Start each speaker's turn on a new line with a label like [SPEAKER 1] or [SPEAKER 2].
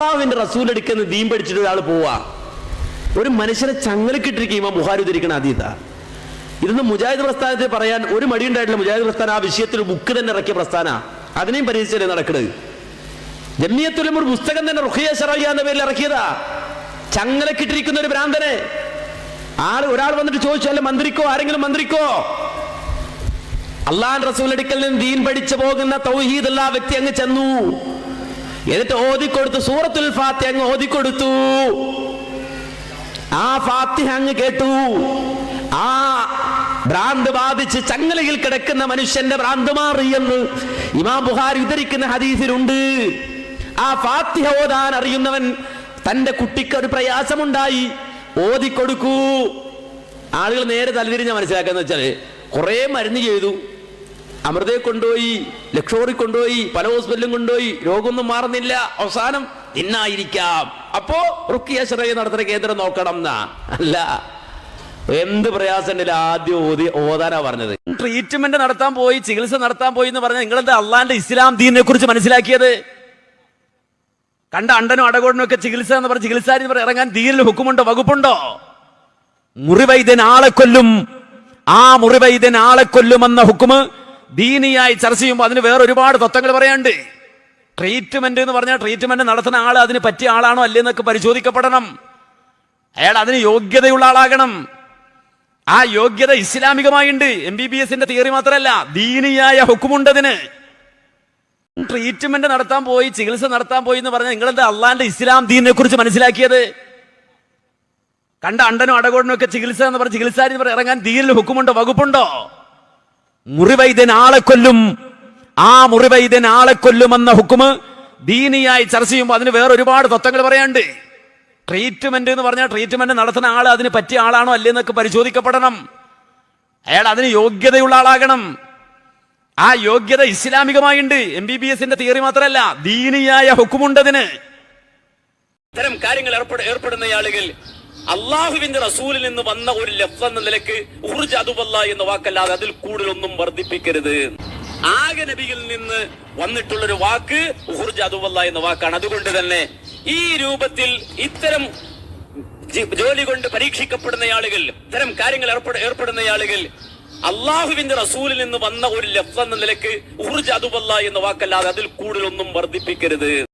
[SPEAKER 1] അല്ലാഹുവിന്റെ റസൂൽ എടുക്കുന്ന ദീൻ പഠിച്ചിട്ട് ഒരാൾ പോവാ, ഒരു മനുഷ്യനെ ചങ്ങലക്കിട്ടിരിക്കുമ്പോൾ ബുഖാരി ഉദ്ധരിക്കണ അതീത. ഇതൊന്നും മുജാഹിദ് പ്രസ്ഥാനത്തിൽ പറയാൻ ഒരു മടിയുണ്ടായിട്ടില്ല. മുജാഹിദ് പ്രസ്ഥാനം ആ വിഷയത്തിൽ ബുക്ക് തന്നെ ഇറക്കിയ പ്രസ്ഥാന, അതിനെയും പരിഹരിച്ചല്ലേ നടക്കുന്നത്. ജമിയത്തുൽ ഉലമ ഒരു പുസ്തകം തന്നെ റുഖിയ ശറയ്യ എന്ന പേരിൽ ഇറക്കിയതാ. ചങ്ങലക്കിട്ടിരിക്കുന്ന ഒരു ഭ്രാന്തനെ ഒരാൾ വന്നിട്ട് ചോദിച്ചു, അല്ല മന്ത്രിക്കോ, ആരെങ്കിലും മന്ത്രിക്കോ? അള്ളാഹുവിന്റെ റസൂൽ അടുക്കൽ നിന്ന് ദീൻ പഠിച്ചു പോകുന്ന തൗഹീദ് ഉള്ള വ്യക്തി അങ്ങ് ചെന്നു, എന്നിട്ട് ഓതിക്കൊടുത്തു, സൂറത്തുൽ ഫാത്തിഹ അങ്ങ് ഓതിക്കൊടുത്തു. ആ ഫാത്തിഹ അങ്ങ് കേട്ടു. ആ ഭ്രാന്ത് ബാധിച്ച് ചങ്ങലയിൽ കിടക്കുന്ന മനുഷ്യന്റെ ഭ്രാന്ത് മാറിയെന്ന് ഇമാം ബുഖാരി ഉദ്ധരിക്കുന്ന ഹദീസിലുണ്ട്. ആ ഫാത്തിഹ ഓതാൻ അറിയുന്നവൻ തന്റെ കുട്ടിക്ക് ഒരു പ്രയാസമുണ്ടായി, ഓതിക്കൊടുക്കൂ. ആളുകൾ നേരെ തലതിരിഞ്ഞ മനസ്സിലാക്കാന്ന് വെച്ചാല് കുറെ മരുന്ന് ചെയ്തു, അമൃതയെ കൊണ്ടുപോയി, ലക്ഷോറി കൊണ്ടുപോയി, പല ഹോസ്പിറ്റലും കൊണ്ടുപോയി, രോഗമൊന്നും മാറുന്നില്ല, അവസാനം ഇന്നായിരിക്കാം, അപ്പോ റുഖിയ ശറയ്യ നടത്തുന്ന കേന്ദ്രം നോക്കണം എന്നാ. അല്ല, എന്ത് പ്രയാസം ഉണ്ടല്ലോ ആദ്യം ഓതാനാ പറഞ്ഞത്. ട്രീറ്റ്മെന്റ് നടത്താൻ പോയി, ചികിത്സ നടത്താൻ പോയി എന്ന് പറഞ്ഞാൽ നിങ്ങളെന്താ അള്ളാന്റെ ഇസ്ലാം ദീനിനെ കുറിച്ച് മനസ്സിലാക്കിയത്? കണ്ട അണ്ടനും അടകോടനും ഒക്കെ ചികിത്സ എന്ന് പറഞ്ഞ ചികിത്സാരി ഇറങ്ങാൻ ദീനിൽ ഹുക്കുമുണ്ടോ, വകുപ്പുണ്ടോ? മുറിവൈദ്യൻ ആളെ കൊല്ലും, ആ മുറിവൈദ്യൻ ആളെ കൊല്ലുമെന്ന ഹുക്കുമ് ദീനിയായി ചർച്ച ചെയ്യുമ്പോൾ അതിന് വേറെ ഒരുപാട് തത്വങ്ങൾ പറയാനുണ്ട്. ട്രീറ്റ്മെന്റ് എന്ന് പറഞ്ഞാൽ ട്രീറ്റ്മെന്റ് നടത്തുന്ന ആൾ അതിന് പറ്റിയ ആളാണോ അല്ലേന്നൊക്കെ പരിശോധിക്കപ്പെടണം. അയാൾ അതിന് യോഗ്യതയുള്ള ആളാകണം. ആ യോഗ്യത ഇസ്ലാമികമായുണ്ട്. MBBS തിയറി മാത്രമല്ല, ദീനിയായ ഹുക്കുമുണ്ടതിന്. ട്രീറ്റ്മെന്റ് നടത്താൻ പോയി, ചികിത്സ നടത്താൻ പോയി എന്ന് പറഞ്ഞാൽ നിങ്ങളെന്താ അള്ളാന്റെ ഇസ്ലാം ദീനിനെ കുറിച്ച് മനസ്സിലാക്കിയത്? കണ്ട അണ്ടനും അടകോടനും ഒക്കെ ചികിത്സ എന്ന് പറഞ്ഞ ചികിത്സാരി ഇറങ്ങാൻ ദീനിൽ ഹുക്കുമുണ്ടോ, വകുപ്പുണ്ടോ? മുറിവൈദ്യൻ ആളെ കൊല്ലും, ആ മുറിവൈദ്യൻ ആളെ കൊല്ലുമെന്ന ഹുക്കുമ് ദീനിയായി ചർച്ച ചെയ്യുമ്പോൾ അതിന് വേറെ ഒരുപാട് തത്വങ്ങൾ പറയാനുണ്ട്. ട്രീറ്റ്മെന്റ് എന്ന് പറഞ്ഞാൽ ട്രീറ്റ്മെന്റ് നടത്തുന്ന ആൾ അതിന് പറ്റിയ ആളാണോ അല്ലേന്നൊക്കെ പരിശോധിക്കപ്പെടണം. അയാൾ അതിന് യോഗ്യതയുള്ള ആളാകണം. ആ യോഗ്യത ഇസ്ലാമികമായുണ്ട്. MBBS തിയറി മാത്രമല്ല, ദീനിയായ ഹുക്കുമുണ്ടതിന്. ഇത്തരം കാര്യങ്ങൾ ഏർപ്പെടുന്ന ആളുകൾ അള്ളാഹുവിന്റെ റസൂലിൽ നിന്ന് വന്ന ഒരു ലഫ്സ് എന്ന നിലക്ക് ഉഖ്റുജ് അദുവല്ലാഹ് എന്ന വാക്കല്ലാതെ അതിൽ കൂടുതലൊന്നും വർദ്ധിപ്പിക്കരുത്. ആകെ നബിയിൽ നിന്ന് വന്നിട്ടുള്ളൊരു വാക്ക് ഉഖ്റുജ് അദുവല്ലാഹ് എന്ന വാക്കാണ്. അതുകൊണ്ട് തന്നെ ഈ രൂപത്തിൽ ഇത്തരം ജോലി കൊണ്ട് പരീക്ഷിക്കപ്പെടുന്ന ആളുകൾ, ഇത്തരം കാര്യങ്ങൾ ഏർപ്പെടുന്ന ആളുകൾ അള്ളാഹുവിന്റെ റസൂലിൽ നിന്ന് വന്ന ഒരു ലഫ്സ് എന്ന നിലക്ക് ഉഖ്റുജ് അദുവല്ലാഹ് എന്ന വാക്കല്ലാതെ അതിൽ കൂടുതലൊന്നും വർദ്ധിപ്പിക്കരുത്.